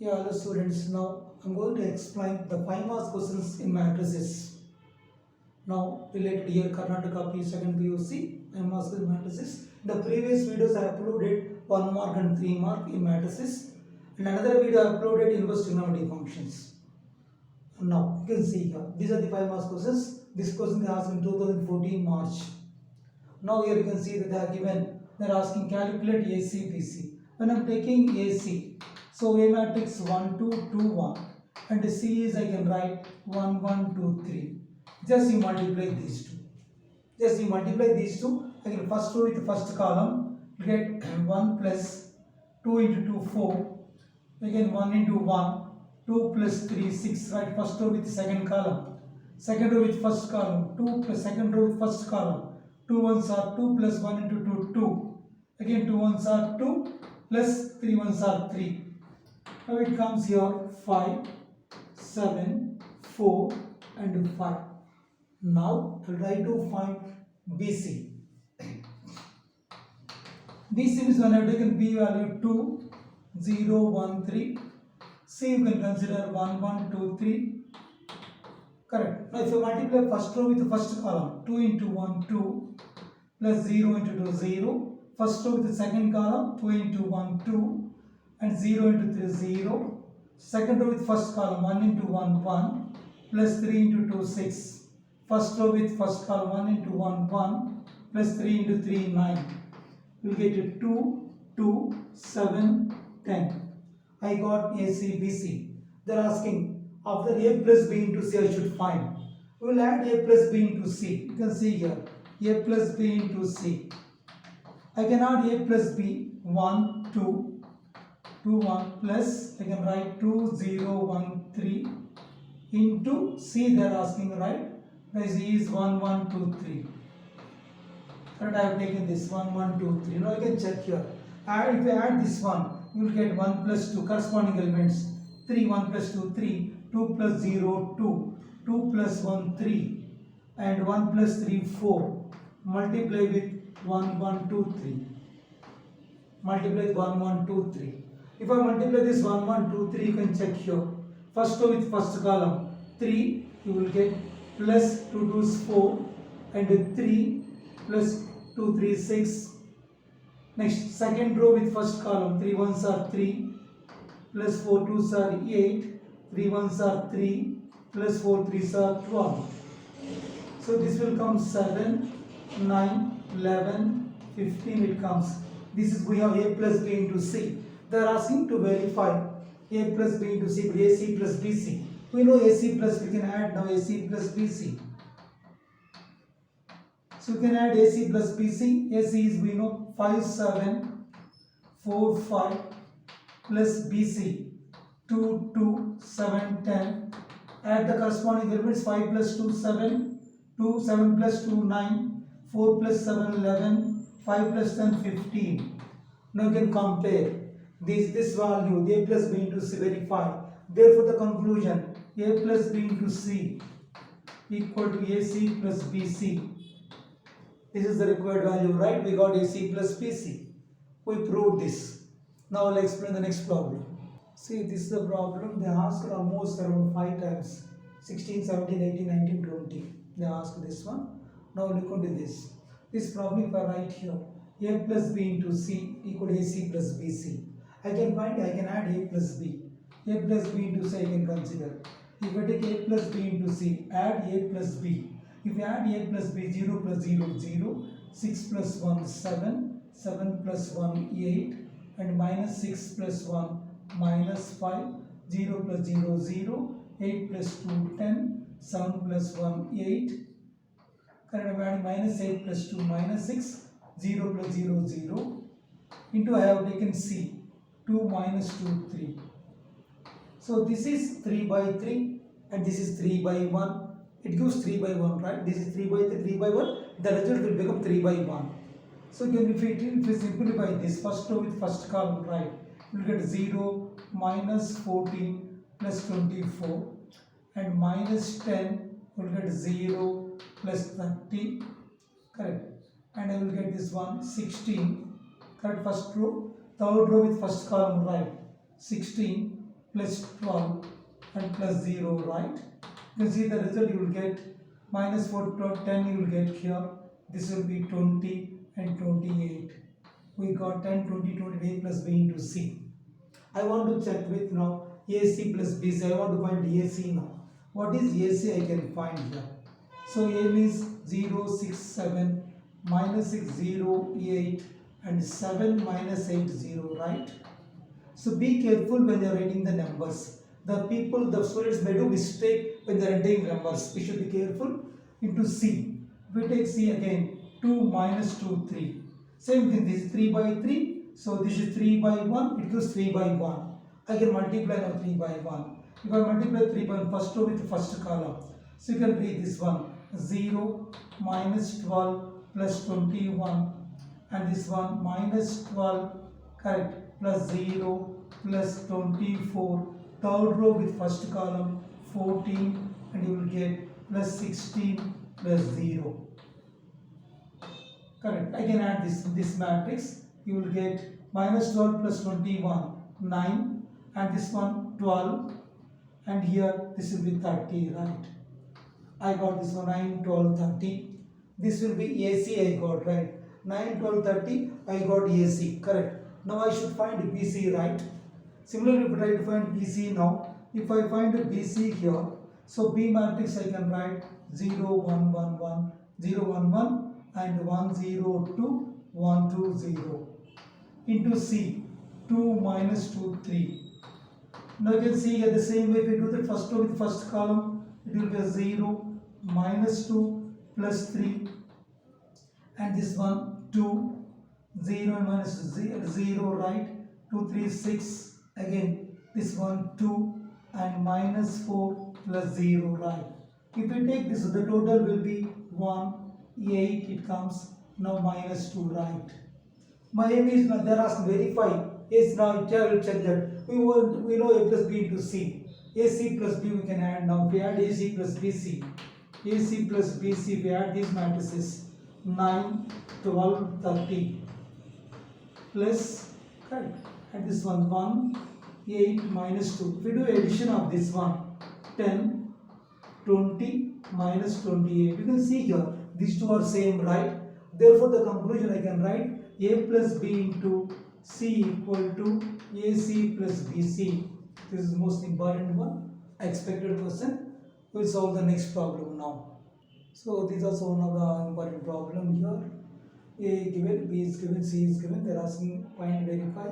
Yeah, hello students. Now I'm going to explain the 5 marks questions in matrices. Now related here Karnataka P second PUC 5 marks in matrices. The previous videos I uploaded 1 mark and 3 mark in matrices, and another video I uploaded inverse trigonometry functions. Now you can see here these are the 5 marks questions. This question they asked in 2014 March. Now here you can see that they are asking calculate AC/BC. When I'm taking AC, so A matrix 1 2 2 1, and C is I can write 1 1 2 3. Just you multiply these two. Again first row with the first column, you get 1 plus 2 into 2 4. Again 1 into 1, 2 plus 3 6. Right, first row with the second column. Second row with first column, 2 plus second row with first column. 2 ones are 2 plus 1 into 2 2. Again 2 ones are 2 plus 3 ones are 3. Now it comes here 5, 7, 4 and 5. Now I'll try to find BC. BC means when I have taken B value 2, 0, 1, 3. C you can consider 1, 1, 2, 3. Correct. Now if you multiply first row with the first column, 2 into 1, 2 plus 0 into 2, 0. First row with the second column, 2 into 1, 2 and 0 into 3, 0. Second row with first column, 1 into 1, 1 plus 3 into 2, 6. First row with first column, 1 into 1, 1 plus 3 into 3, 9. We'll get it 2, 2, 7, 10. I got AC, BC. They're asking after A plus B into C I should find. We will add A plus B into C. You can see here A plus B into C. I can add A plus B 1, 2, 2, 1 plus I can write 2, 0, 1, 3 into C they are asking, right? This is 1, 1, 2, 3. Correct, I have taken this 1, 1, 2, 3. Now you can check here. And if you add this one, you will get 1 plus 2 corresponding elements. 3, 1 plus 2, 3. 2 plus 0, 2. 2 plus 1, 3. And 1 plus 3, 4. Multiply with 1, 1, 2, 3. Multiply with 1, 1, 2, 3. If I multiply this 1, 1, 2, 3, you can check here. First row with first column, 3, you will get plus 2 2's 4 and 3 plus 2 3 6. Next, second row with first column, 3 1's are 3 plus 4 2's are 8, 3 1's are 3 plus 4 3's are 12. So this will come 7, 9, 11, 15 it comes. This is we have A plus B into C. They are asking to verify A plus B into C, but AC plus BC. We know AC plus, we can add now AC plus BC. So we can add AC plus BC. AC is we know 5, 7, 4, 5 plus BC 2, 2, 7, 10. Add the corresponding elements 5 plus 2, 7, 2, 7 plus 2, 9, 4 plus 7, 11, 5 plus 10, 15. Now you can compare this value, A plus B into C, verify. Therefore the conclusion, A plus B into C equal to AC plus BC. This is the required value, right? We got AC plus BC. We proved this. Now I'll explain the next problem. See, this is the problem. They asked almost around 5 times. 16, 17, 18, 19, 20. They asked this one. Now look into this. This problem if I write here, A plus B into C equal to AC plus BC. I can add A plus B. A plus B into C I can consider. If I take A plus B into C, add A plus B. If you add A plus B, 0 plus 0, 0, 6 plus 1, 7, 7 plus 1, 8, and minus 6 plus 1, minus 5, 0 plus 0, 0, 8 plus 2, 10, 7 plus 1, 8. Correct, I am adding minus 8 plus 2, minus 6, 0 plus 0, 0, into I have taken C, 2 minus 2, 3. So this is 3 by 3 and this is 3 by 1. It gives 3 by 1, right? This is 3 by 3, 3 by 1. The result will become 3 by 1. So again, if we simplify this, first row with first column, right? You will get 0, minus 14 plus 24 and minus 10, you will get 0 plus 30, correct? And I will get this one, 16, correct, first row. Third row with first column, right? 16 plus 12 and plus 0, right? You can see the result you will get minus 4 to 10 you will get here. This will be 20 and 28. We got 10, 20, 28 plus b into c. I want to check with now AC plus BC. I want to find AC now. What is AC I can find here? So M is 0, 6, 7, minus 6, 0, 8 and 7 minus 8, 0, right? So be careful when you are writing the numbers. The students may do mistake when they are writing numbers. We should be careful. Into C. We take C again. 2 minus 2, 3. Same thing. This is 3 by 3. So this is 3 by 1. It goes 3 by 1. I can multiply now 3 by 1. If I multiply 3 by 1, first row with the first column. So you can read this one. 0 minus 12 plus 21. And this one minus 12. Correct. Plus 0 plus 24. Third row with first column 14 and you will get plus 16 plus 0. Correct. I can add this matrix. You will get minus 12 plus 21 9 and this one 12 and here this will be 30, right? I got this one 9, 12, 30. This will be AC I got, right? 9, 12, 30 I got AC, correct. Now I should find BC, right? Similarly, if I try to find BC now, if I find BC here, so B matrix I can write 0, 1, 1, 1, 0, 1, 1 and 1, 0, 2, 1, 2, 0. Into C, 2 minus 2, 3. Now you can see here the same way if we do the first row with first column, it will be a 0, minus 2, plus 3 and this one 2, 0 and minus 0, right? 2, 3, 6. Again, this one 2 and minus 4 plus 0, right? If we take this, the total will be 1, 8, it comes now minus 2, right? My aim is now they are asking verify. Yes, now I will check that. We know A plus B into C. AC plus B we can add now. We add AC plus BC. AC plus BC, we add these matrices 9, 12, 30 plus, correct, and this one 1, 8 minus 2. If we do addition of this one 10, 20 minus 28. You can see here these two are same, right? Therefore the conclusion I can write A plus B into C equal to AC plus BC. This is the most important one. Expected question. We will solve the next problem now. So these are some of the important problem here. A given, B is given, C is given. They are asking find verify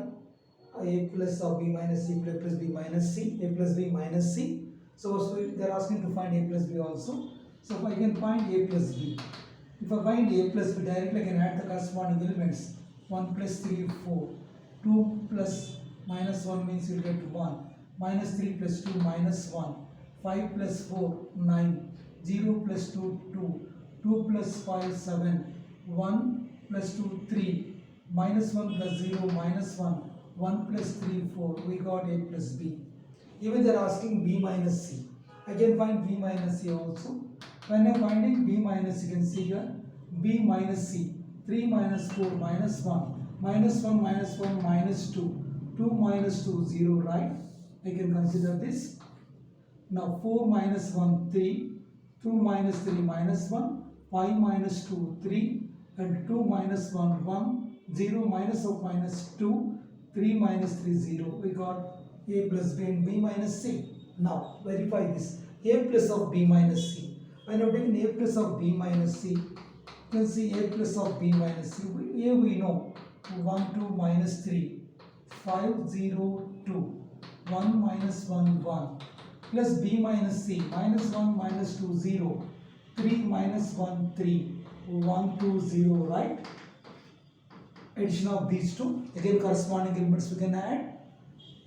A plus of B minus C plus B minus C. A plus B minus C. So they are asking to find A plus B also. So if I can find A plus B. If I find A plus B, directly I can add the corresponding elements. 1 plus 3, 4. 2 plus minus 1 means you will get 1. Minus 3 plus 2 minus 1. 5 plus 4, 9. 0 plus 2, 2. 2 plus 5, 7. 1 plus 2, 3. Minus 1 plus 0, minus 1. 1 plus 3, 4. We got A plus B. Even they are asking B minus C. I can find B minus C also. When I am finding B minus, you can see here B minus C. 3 minus 4 minus 1. Minus 1 minus 1 minus 2. 2 minus 2 0, right? I can consider this. Now 4 minus 1 3. 2 minus 3 minus 1. 5 minus 2 3. And 2 minus 1 1. 0 minus of minus 2. 3 minus 3 0. We got A plus B and B minus C. Now verify this. A plus of B minus C. When I have taken A plus of B minus C, you can see A plus of B minus C. A we know 1 2 minus 3. 5 0 2. 1 minus 1 1. Plus B minus C. Minus 1 minus 2 0. 3 minus 1 3. 1 2 0, right? Addition of these two. Again corresponding elements we can add.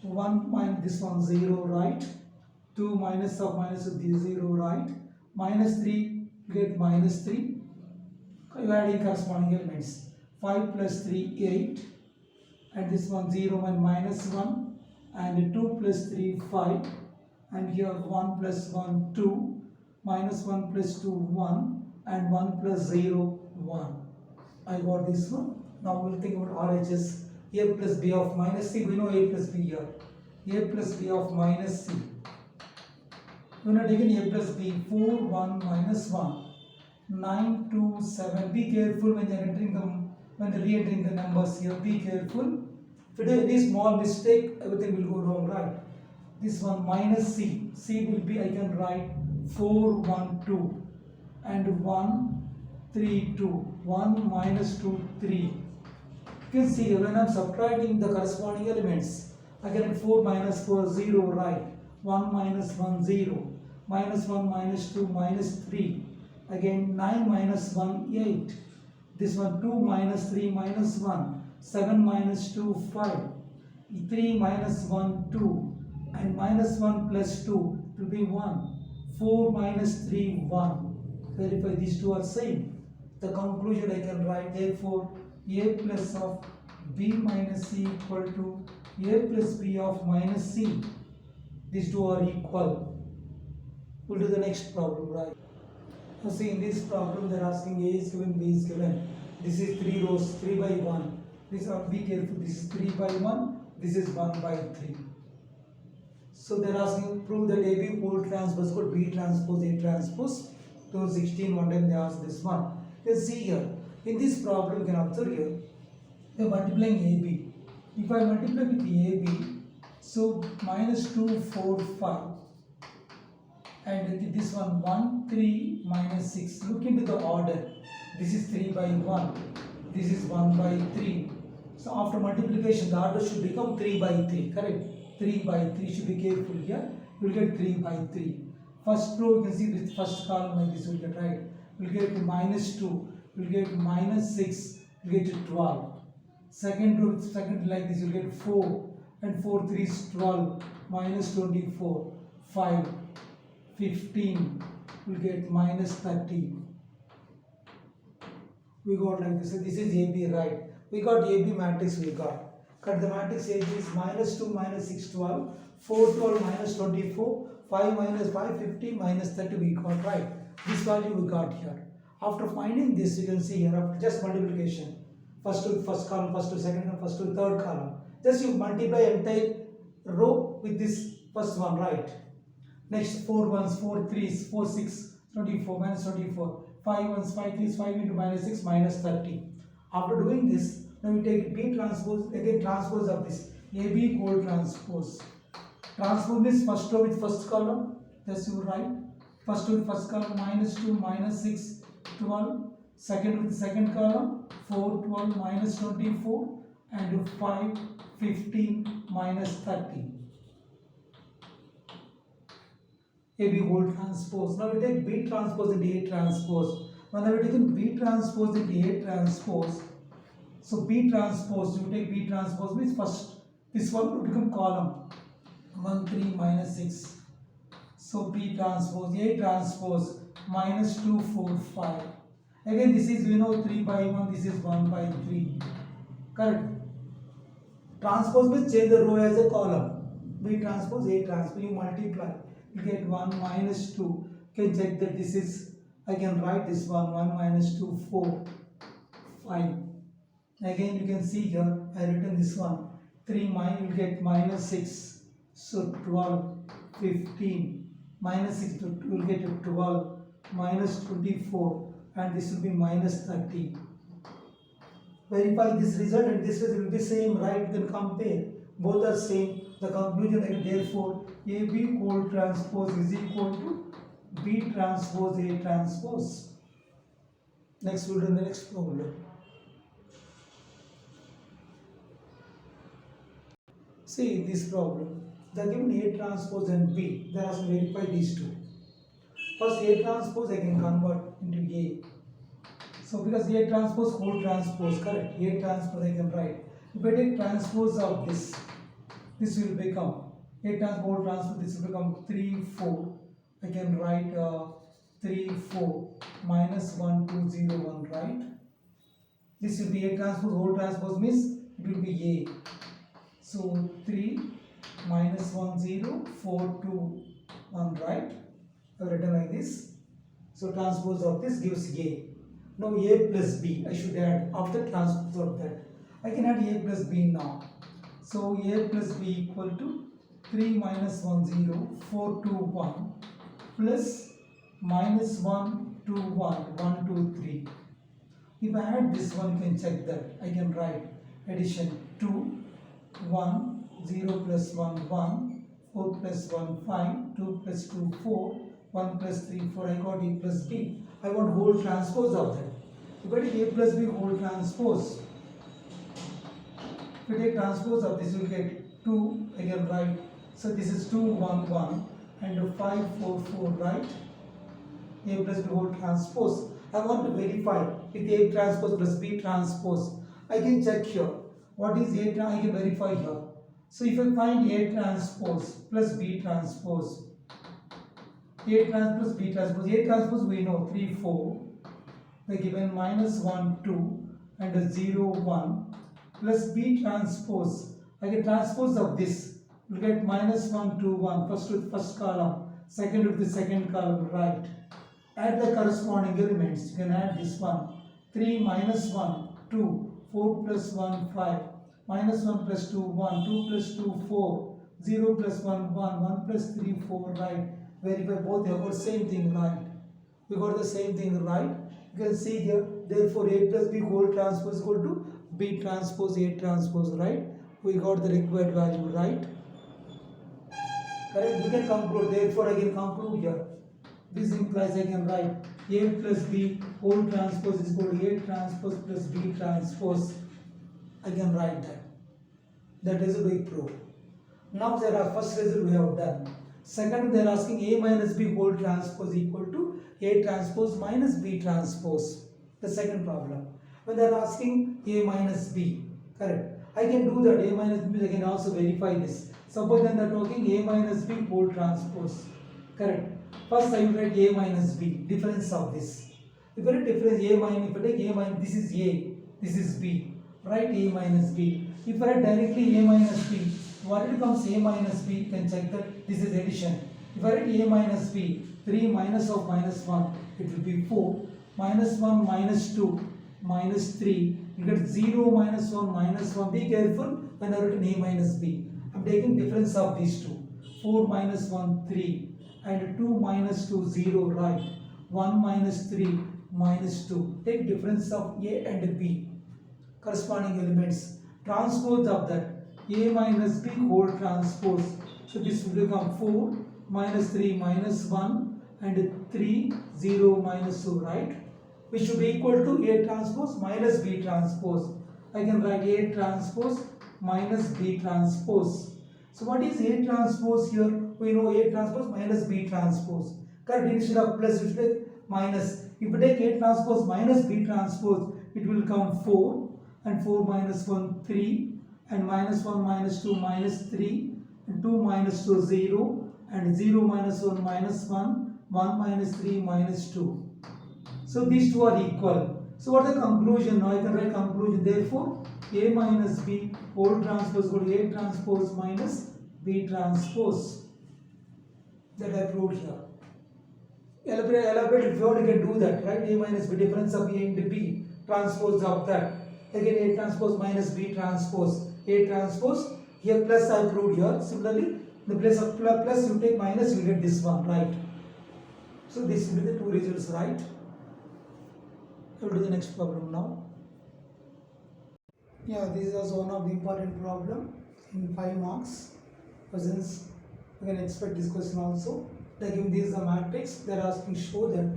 1 minus this one 0, right? 2 minus of minus of this 0, right? Minus 3 get minus 3. You are adding corresponding elements. 5 plus 3 8. And this one 0 and minus 1. And 2 plus 3 5. And here 1 plus 1 2. Minus 1 plus 2 1. And 1 plus 0 1. I got this one. Now we will think about RHS. A plus B of minus C. We know A plus B here. a plus b of minus c. We have taken a plus b, 4, 1, minus 1, 9, 2, 7. Be careful when you are entering them, when re-entering the numbers here. Be careful. If you do any small mistake, everything will go wrong, right? This one minus c. C will be, I can write 4, 1, 2 and 1, 3, 2. 1 minus 2, 3. You can see here when I am subtracting the corresponding elements, I get 4 minus 4, 0, right? 1 minus 1, 0. Minus 1 minus 2 minus 3. Again 9 minus 1, 8. This one 2 minus 3 minus 1. 7 minus 2, 5. 3 minus 1, 2. And minus 1 plus 2 will be 1. 4 minus 3, 1. Verify these two are same. The conclusion I can write, therefore a plus of b minus c equal to a plus b of minus c. These two are equal. We'll do the next problem, right? Now see, in this problem they are asking a is given, b is given. This is 3 rows, 3 by 1. This are, be careful, this is 3 by 1, this is 1 by 3. So they are asking prove that AB whole transpose called B transpose A transpose. 2016 one time they asked this one. You can see here, in this problem you can observe here, they are multiplying AB. If I multiply with AB, so minus 2, 4, 5. And this one 1, 3, minus 6. Look into the order. This is 3 by 1. This is 1 by 3. So after multiplication, the order should become 3 by 3. Correct? 3 by 3. Should be careful here. You will get 3 by 3. First row, you can see this first column like this will get right. You will get minus 2. You will get minus 6. You will get 12. Second row, second like this, you will get 4. And 4, 3 is 12. Minus 24. 5. 15 will get minus 30. We got like this. So this is AB, right? We got AB matrix. We got. Cut the matrix AB is minus 2 minus 6 12, 4 12 minus 24, 5 minus 5 50 minus 30. We got, right? This value we got here. After finding this, you can see here after just multiplication. First to first column, first to second column, first to third column. Just you multiply entire row with this first one, right? Next 4 ones, 4 threes, 4 6, 24 minus 24, 5 ones, 5 threes, 5 into minus 6 minus 30. After doing this, now we take B transpose, again transpose of this, AB whole transpose. Transpose means first row with first column, just you write, first row with first column minus 2, minus 6, 12, second with second column, 4, 12, minus 24, and 5, 15, minus 30. AB whole transpose. Now we take B transpose into A transpose. Whenever we take B transpose into A transpose, so B transpose, you take B transpose means first this one will become column 1, 3, minus 6. So B transpose, A transpose minus 2, 4, 5. Again this is 3 by 1, this is 1 by 3. Correct? Transpose means change the row as a column. B transpose, A transpose, you multiply. You get 1 minus 2. You can check that this is, I can write this one, 1 minus 2, 4, 5. Again you can see here, I written this one, 3 minus, you will get minus 6. So 12, 15, minus 6, you will get 12, minus 24, and this will be minus 30. Verify this result and this result will be same, right? You can compare. Both are same. The conclusion is therefore AB whole transpose is equal to B transpose A transpose. Next we'll do the next problem. See this problem. They are given A transpose and B. They are asked to verify these two. First A transpose I can convert into A. So because A transpose whole transpose, correct? A transpose I can write. If I take transpose of this will become A transpose whole transpose, this will become 3, 4. I can write 3, 4 minus 1, 2, 0, 1, right? This will be A transpose whole transpose means it will be A. So 3 minus 1, 0, 4, 2, 1, right? I have written like this. So transpose of this gives A. Now A plus B I should add after transpose of that. I can add A plus B now. So A plus B equal to 3 minus 1 0, 4 2 1 plus minus 1 2 1, 1 2 3. If I add this one, you can check that. I can write addition 2 1 0 plus 1 1, 4 plus 1 5, 2 plus 2 4, 1 plus 3 4. I got A plus B. I want whole transpose of that. You got A plus B whole transpose. If you take transpose of this, you will get 2. I can write. So this is 2 1 1 and 5 4 4, right? A plus B whole transpose. I want to verify with A transpose plus B transpose. I can check here. What is A transpose? I can verify here. So if I find A transpose plus B transpose, A transpose plus B transpose, A transpose we know 3 4. They given minus 1 2 and a 0 1 plus B transpose. I get transpose of this. You get minus 1 2 1. First with first column, second with the second column, right? Add the corresponding elements. You can add this one. 3 minus 1 2, 4 plus 1 5, minus 1 plus 2 1, 2 plus 2 4, 0 plus 1 1, 1 plus 3 4, right? Verify both have got same thing, right? We got the same thing, right? You can see here, therefore A plus B whole transpose equal to B transpose A transpose, right? We got the required value, right? Correct? We can conclude, therefore I can conclude here. This implies I can write A plus B whole transpose is equal to A transpose plus B transpose. I can write that. That result we prove. Now there are first result we have done. Second, they are asking A minus B whole transpose equal to A transpose minus B transpose. The second problem. When they are asking A minus B, correct? I can do that. A minus B, I can also verify this. Suppose then they are talking A minus B whole transpose. Correct. First I will write A minus B, difference of this. If I write difference A minus, if I take A minus, this is A, this is B. Write A minus B. If I write directly A minus B, what it becomes A minus B, you can check that this is addition. If I write A minus B, 3 minus of minus 1, it will be 4. Minus 1 minus 2 minus 3. You get 0 minus 1 minus 1. Be careful when I write A minus B. I am taking difference of these two. 4 minus 1, 3. And 2 minus 2, 0, right? 1 minus 3 minus 2. Take difference of A and B. Corresponding elements. Transpose of that. A minus B whole transpose. So this will become 4 minus 3 minus 1 and 3 0 minus 2, right? Which should be equal to A transpose minus B transpose. I can write A transpose minus B transpose. So what is A transpose here? We know A transpose minus B transpose. Correct? Instead of plus, it will take minus. If you take A transpose minus B transpose, it will come 4 and 4 minus 1 3 and minus 1 minus 2 minus 3 and 2 minus 2 0 and 0 minus 1 minus 1 1 minus 3 minus 2. So these two are equal. So what is the conclusion? Now I can write conclusion. Therefore A minus B whole transpose equal to A transpose minus B transpose. That I proved here. Elaborate if you want, you can do that, right? A minus B, difference of A and B, transpose of that. Again A transpose minus B transpose. A transpose, here plus I proved here. Similarly, the place of plus you take minus, you get this one, right? So this will be the two results, right? We will do the next problem now. Yeah, this is also one of the important problem in 5 marks. Since you can expect this question also. They give this is the matrix. They are asking show that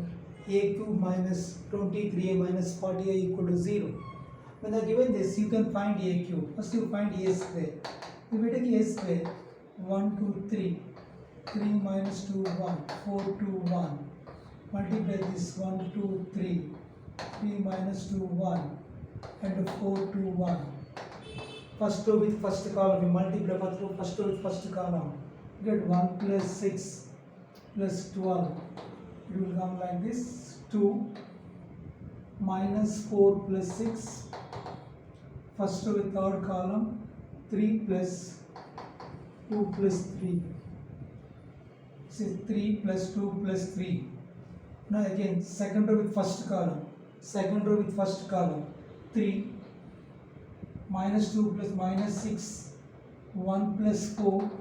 A cube minus 23A minus 40A equal to 0. When they are given this, you can find A cube. First you find A square. If we take A square, 1 2 3, 3 minus 2 1, 4 2 1. Multiply this 1 2 3, 3 minus 2 1 and 4 2 1. First row with first column, we multiply first row with first column. You get 1 plus 6 plus 12. It will come like this. 2 minus 4 plus 6. First row with third column. 3 plus 2 plus 3. See 3 plus 2 plus 3. Now again second row with first column. Second row with first column. 3 minus 2 plus minus 6, 1 plus 4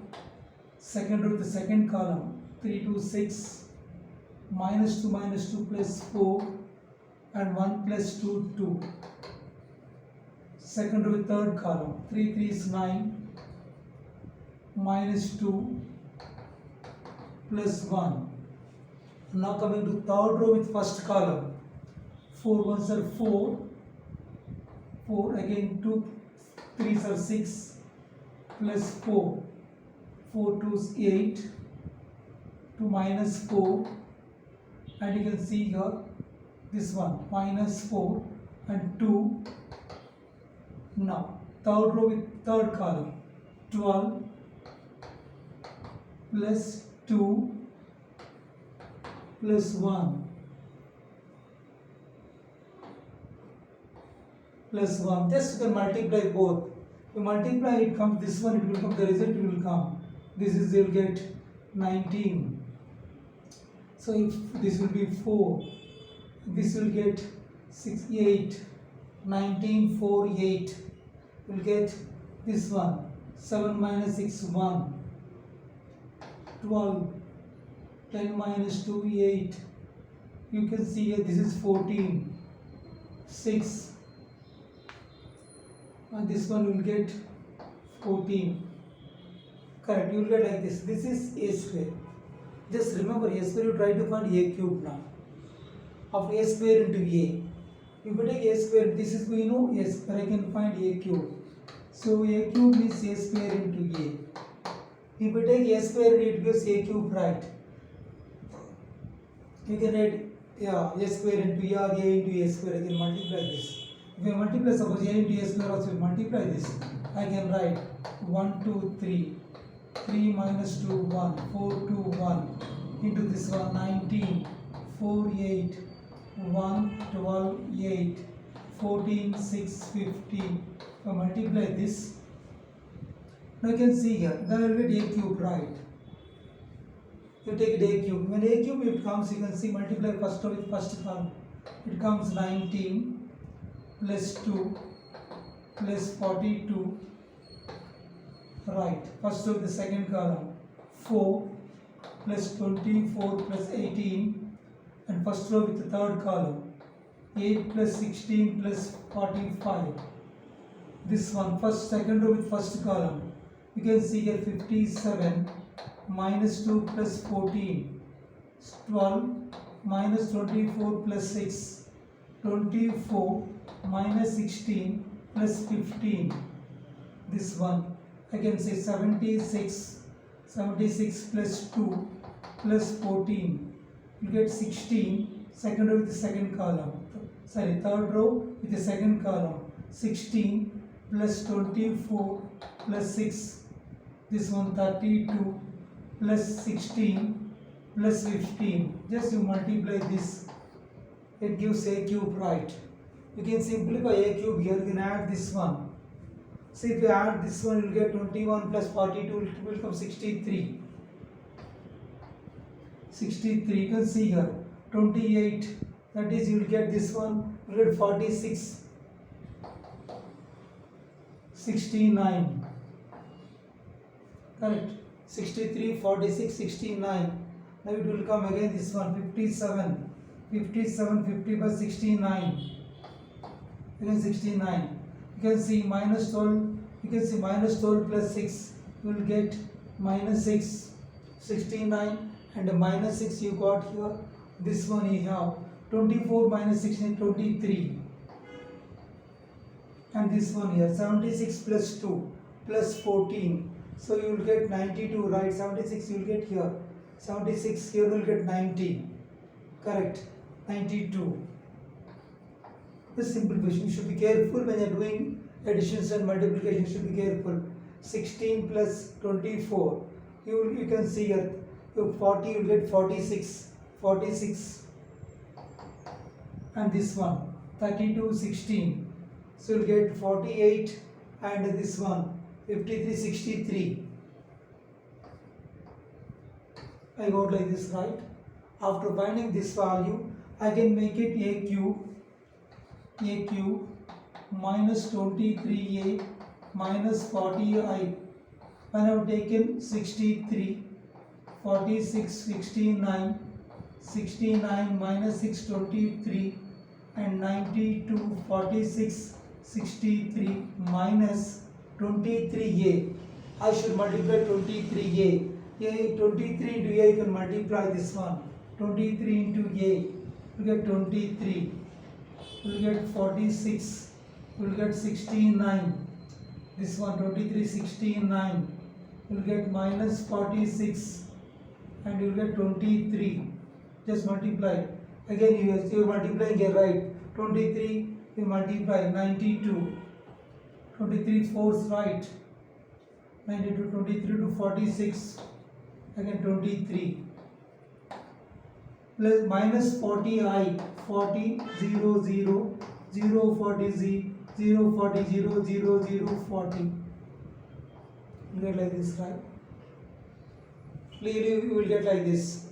second row with the second column, 3 2 6, minus 2 plus 4, and 1 plus 2 2. Second row with third column, 3 3 is 9, minus 2 plus 1. Now coming to third row with first column, 4 ones are 4, 4 again 2 3s are 6, plus 4, 4 2s 8, 2 minus 4, and you can see here this one minus 4 and 2. Now third row with third column, 12 plus 2 plus 1 plus 1. Just you can multiply both. You multiply, it comes this one, it will come, the result will come. This is, you will get 19. So if this will be 4, this will get 6 8, 19 4 8. You will get this one, 7 minus 6 1, 12, 10 minus 2 8. You can see here this is 14, 6, and this one will get 14. Correct, you will get like this. This is a square. Just remember, a square you try to find a cube now. After a square into a. If you take a square, this is, we know a square, I can find a cube. So a cube is a square into a. If you take a square, it gives a cube, right? You can write, yeah, a square into a, or a into a square. I can multiply this. If I multiply, suppose a into a square also multiply this, I can write 1 2 3, 3 minus 2 1, 4 2 1, into this one 19, 4 8, 1 12 8, 14 6 15. If I multiply this, now you can see here, then I will get a cube, right? You take a cube. When a cube it comes, you can see multiply first row with first column. It comes 19 plus 2 plus 42. Right. First row with the second column. 4 plus 24 plus 18. And first row with the third column. 8 plus 16 plus 45. This one, second row with first column. You can see here 57 minus 2 plus 14, 12 minus 24 plus 6, 24 minus 16 plus 15. This one, I can say 76 plus 2 plus 14. You get 16, second row with the second column. Sorry, third row with the second column. 16 plus 24 plus 6. This one 32 plus 16 plus 15. Just you multiply this, it gives a cube, right? You can simplify a cube here, you can add this one. So if you add this one, you will get 21 plus 42, it will become 63. 63, you can see here, 28, that is you will get this one, you will get 46, 69. Correct. 63, 46, 69. Now it will come again this one 57. 57, 50 by 69. Again 69. You can see minus 12. You can see minus 12 plus 6. You will get minus 6. 69 and minus 6 you got here. This one you have 24 minus 16, 23. And this one here 76 plus 2 plus 14. So you will get 92, right? 76 you will get here. 76 here will get 90. Correct. 92. This simplification. You should be careful when you are doing additions and multiplication. You should be careful. 16 plus 24. You can see here. 40 you will get 46. 46. And this one 32, 16. So you will get 48 and this one 53, 63. I got like this, right? After finding this value, I can make it a cube minus 23a minus 40i when I have taken 63, 46, 69, 69 minus 6, 23, and 92, 46, 63 minus 23a. I should multiply 23a. A 23 into a, you can multiply this one. 23 into a, you get 23. You will get 46. You will get 69. This one 23, 69. You will get minus 46, and you will get 23. Just multiply. Again you are multiplying here, right? 23 you multiply 92. 23 fourths, right? 92, 23 to 46. Again 23. Plus minus 40i. 40 0 0 0 40 0 40 0 0 0 40. You get like this, right? You will get like this,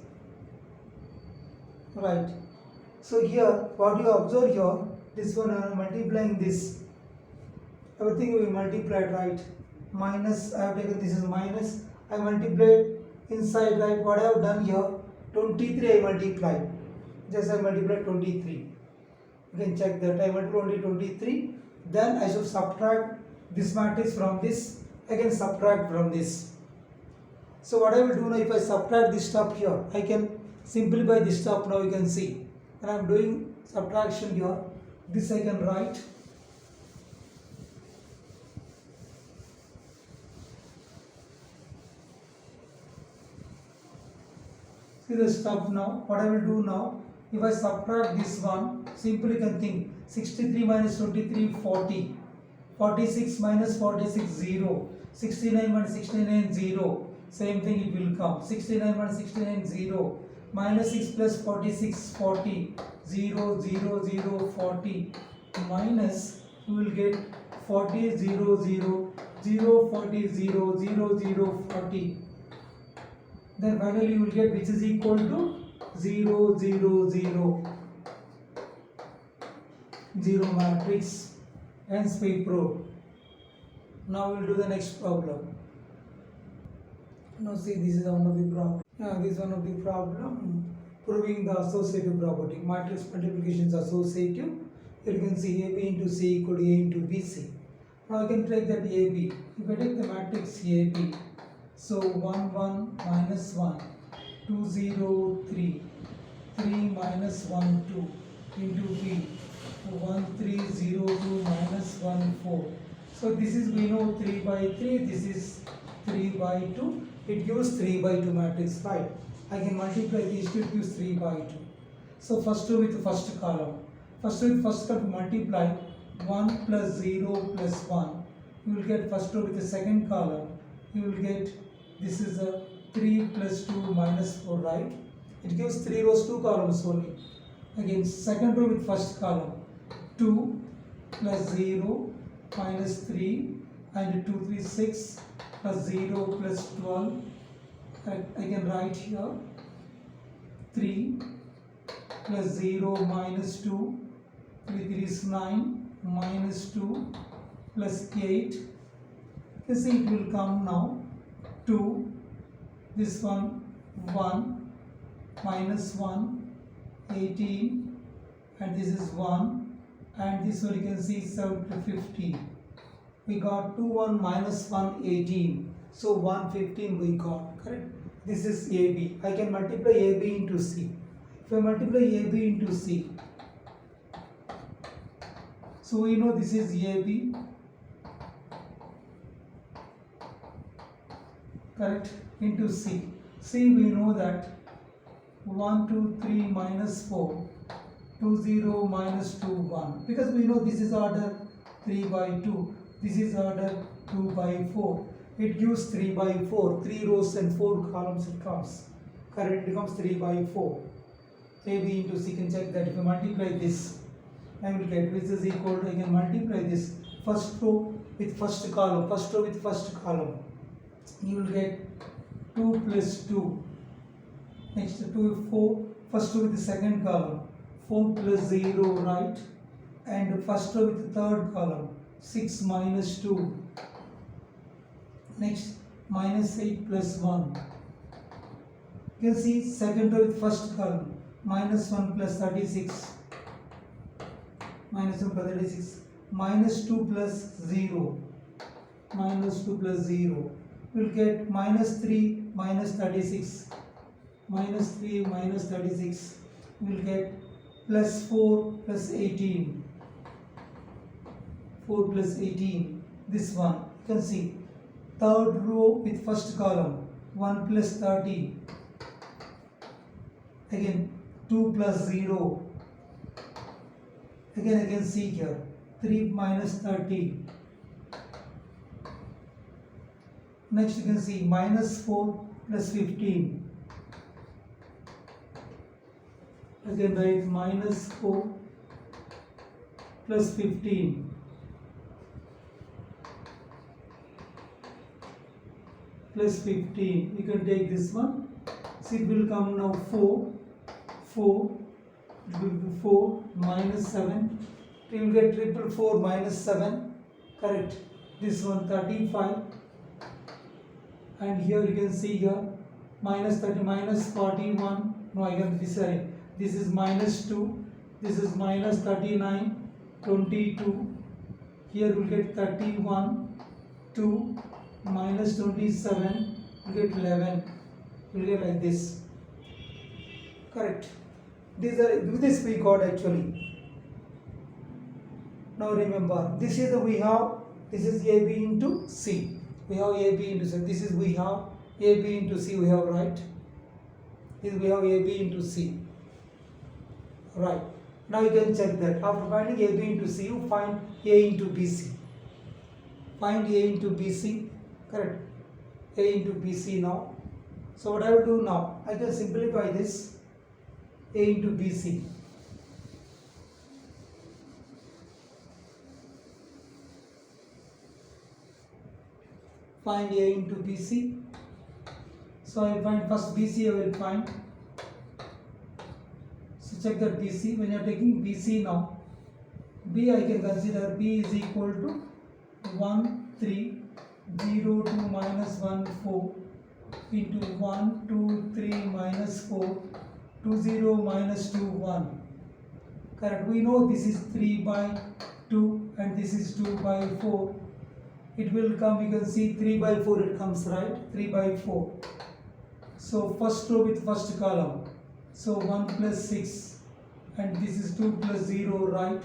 right? So here what you observe here, this one I am multiplying this, everything we multiplied, right? Minus, I have taken this is minus, I multiplied inside, right? What I have done here, 23 I multiplied, just I multiplied 23. You can check that I multiplied only 23. Then I should subtract this matrix from this, again subtract from this. So what I will do now, if I subtract this stuff here, I can simplify this stuff. Now you can see when I am doing subtraction here, this I can write. See the stuff now. What I will do now, if I subtract this one, simply you can think 63 minus 23, 40. 46 minus 46, 0. 69 minus 69, 0. Same thing it will come. 69 minus 69, 0. Minus 6 plus 46, 40. 0, 0, 0, 40. Minus, you will get 40, 0, 0. 0, 40, 0, 0, 0, 40. Then finally you will get which is equal to 0, 0, 0. 0 matrix. Hence we proved. Now we will do the next problem. Now see, this is one of the problem. This is one of the problem proving the associative property. Matrix multiplication is associative. You can see AB into C equal to A into BC. Now I can take that AB. If I take the matrix AB, so 1 1 minus 1, 2 0 3, 3 minus 1 2 into B, 1 3 0 2 minus 1 4. So this is, we know, 3 by 3. This is 3 by 2. It gives 3 by 2 matrix, right? I can multiply these two, it gives 3 by 2. So first row with the first column. First row with first column multiply 1 plus 0 plus 1. You will get first row with the second column. You will get, this is a 3 plus 2 minus 4, right? It gives 3 rows, 2 columns only. Again, second row with first column. 2 plus 0 minus 3 and 2 3 6 plus 0 plus 12. I can write here 3 plus 0 minus 2, 3 3 is 9 minus 2 plus 8. You see it will come now 2, this one 1 minus 1, 18, and this is 1, and this one you can see 7 to 15. We got 2 1 minus 1 18, so 1 15 we got, correct? This is AB. I can multiply AB into C. If I multiply AB into C, so we know this is AB, correct, into C. C we know that 1 2 3 minus 4, 2 0 minus 2 1, because we know this is order 3 by 2, this is order 2 by 4. It gives 3 by 4, 3 rows and 4 columns it comes. Correct, it becomes 3 by 4. AB into C, can check that. If you multiply this, I will get which is equal to, I can multiply this first row with first column, first row with first column. You will get 2 plus 2. Next 2, 4, first row with the second column. 4 plus 0, right? And first row with the third column. 6 minus 2. Next, minus 8 plus 1. You can see second row with first column, minus 1 plus 36, minus 1 plus 36, minus 2 plus 0, minus 2 plus 0. We will get minus 3 minus 36, minus 3 minus 36. We will get plus 4 plus 18, 4 plus 18. This one, you can see third row with first column, 1 plus 30, again 2 plus 0, again I can see here 3 minus 30. Next you can see minus 4 plus 15. Again write minus 4 plus 15. Plus 15. You can take this one. So it will come now 4. 4. It will be 4 minus 7. You will get triple 4 minus 7. Correct. This one 35. And here you can see here minus 30 minus 41. No, I can decide. This is minus 2. This is minus 39. 22. Here we will get 31. 2. Minus 27, we get 11, we will get like this. Correct. This we got actually. Now remember, this is this is AB into C. We have AB into C. This is we have AB into C. We have right. This we have AB into C. Right. Now you can check that. After finding AB into C, you find A into BC. Find A into BC. Correct. A into BC now. So what I will do now, I can simplify this. A into BC. Find A into BC. So I will find first BC, I will find. So check that BC. When you are taking BC now, B I can consider B is equal to 1, 3, 0, 2, minus 1, 4 into 1, 2, 3, minus 4, 2, 0, minus 2, 1. Correct. We know this is 3 by 2 and this is 2 by 4. It will come, you can see 3 by 4 it comes, right? 3 by 4. So first row with first column. So 1 plus 6 and this is 2 plus 0, right?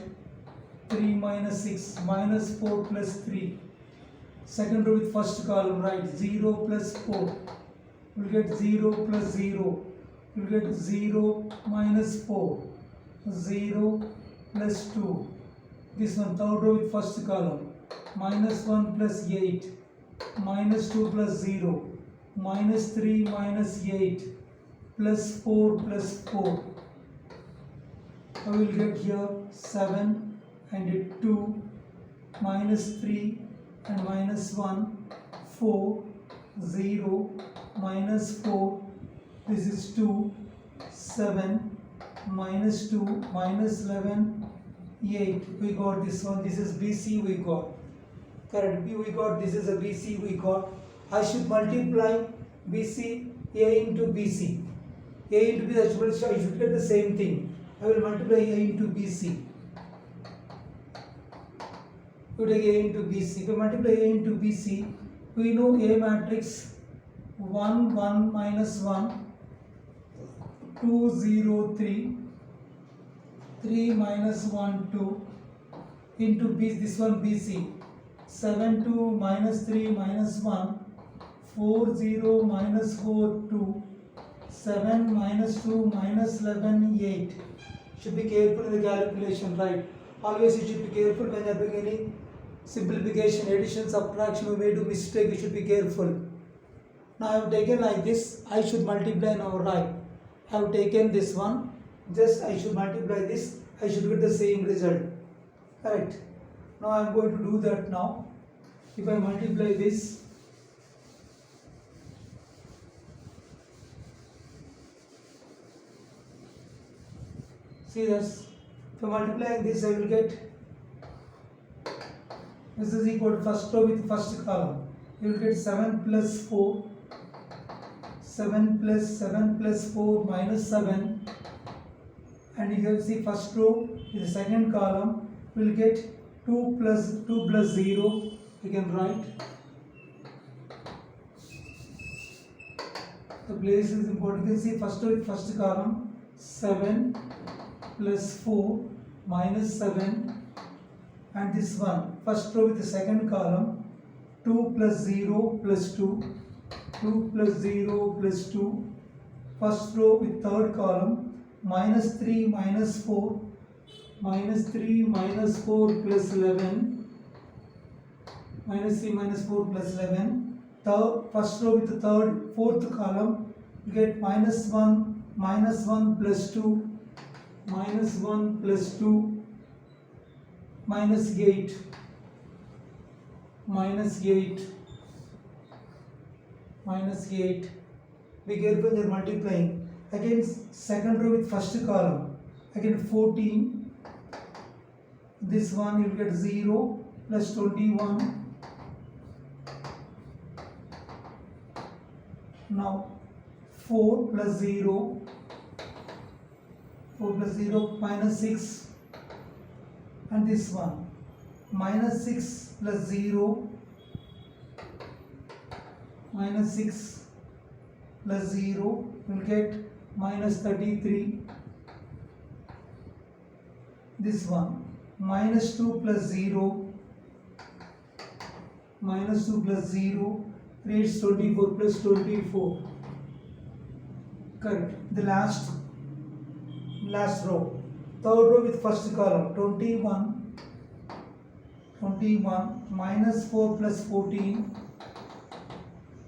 3 minus 6 minus 4 plus 3. Second row with first column, right? 0 plus 4. You will get 0 plus 0. You will get 0 minus 4. 0 plus 2. This one, third row with first column. Minus 1 plus 8. Minus 2 plus 0. Minus 3 minus 8. Plus 4 plus 4. I will get here 7 and 2. Minus 3. And minus 1, 4, 0, minus 4, this is 2, 7, minus 2, minus 11, 8. We got this one. This is BC we got. Correct. B we got. This is a BC we got. I should multiply BC, A into BC. A into BC, I should get the same thing. I will multiply A into BC. You take A into BC. If you multiply A into BC, we know A matrix 1, 1 minus 1, 2, 0, 3, 3 minus 1, 2 into B, this one BC 7, 2 minus 3 minus 1, 4, 0 minus 4, 2, 7 minus 2 minus 11, 8. Should be careful in the calculation, right? Always you should be careful when you are doing any simplification, addition, subtraction. You may do mistake, you should be careful. Now I have taken like this, I should multiply now, right? I have taken this one, just I should multiply this, I should get the same result. Correct. Now I am going to do that now. If I multiply this, see this, if I multiply this, I will get, this is equal to first row with first column. you will get 7 plus 4, 7 plus 4 minus 7, and you can see first row is the second column, we will get 2 plus 0, you can write. The place is important. You can see first row with first column, 7 plus 4 minus 7, and this one first row with the second column, 2 plus 0 plus 2, 2 plus 0 plus 2, first row with third column, minus 3 minus 4, minus 3 minus 4 plus 11, minus 3 minus 4 plus 11, third, first row with the fourth column, you get minus 1 plus 2, minus 1 plus 2, minus 8, minus 8, minus 8. Be careful when you are multiplying. Again, second row with first column, again 14, this one you will get 0 plus 21. Now 4 plus 0, 4 plus 0 minus 6, and this one minus 6 plus 0, minus 6 plus 0 will get minus 33. This one minus 2 plus 0, minus 2 plus 0 creates 24 plus 24. Correct. The last row, third row with first column, 21 minus 4 plus 14,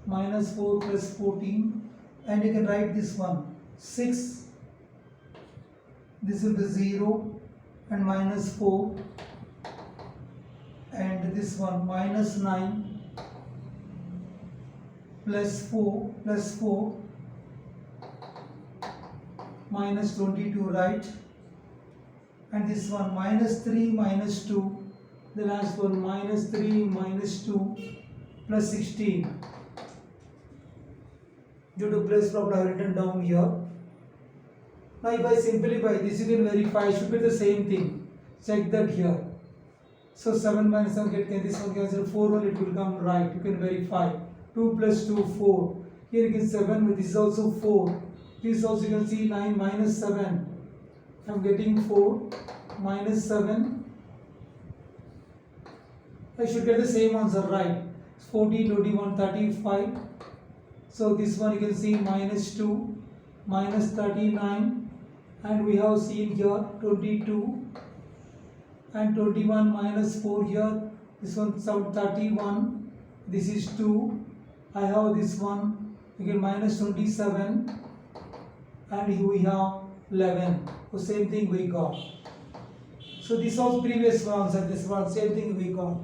minus 4 plus 14, and you can write this one 6, this will be 0 and minus 4, and this one minus 9 plus 4 minus 22, right? And this one minus 3 minus 2, the last one minus 3 minus 2 plus 16. Due to place problem I have written down here. Now if I simplify this, you can verify, it should be the same thing. Check that here. So 7 minus 7 get this one cancel, 4 only, it will come right. You can verify. 2 plus 2, 4. Here you can 7, but this is also 4. This also you can see 9 minus 7. I am getting 4 minus 7. I should get the same answer, right? 14, 21, 35. So this one you can see minus 2, minus 39, and we have seen here 22, and 21 minus 4 here. This one some 31. This is 2. I have this one. You get minus 27, and here we have 11. So same thing we got. So this was previous answer. This one same thing we got.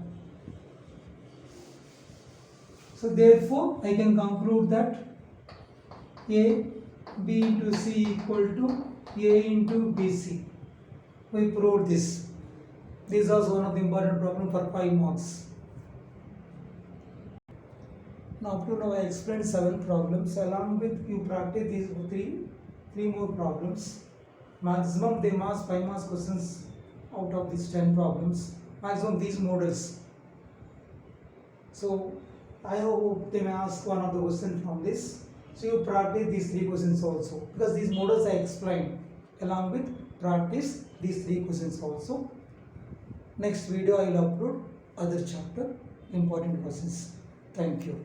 So therefore, I can conclude that A, B into C equal to A into BC. We proved this. This was one of the important problems for 5 marks. Now up to now I explained 7 problems. Along with you practice these three more problems. Maximum they ask 5 marks questions out of these 10 problems. Maximum these models. So I hope they may ask one of the questions from this. So you practice these 3 questions also, because these models I explained. Along with practice these 3 questions also. Next video I will upload other chapter important questions. Thank you.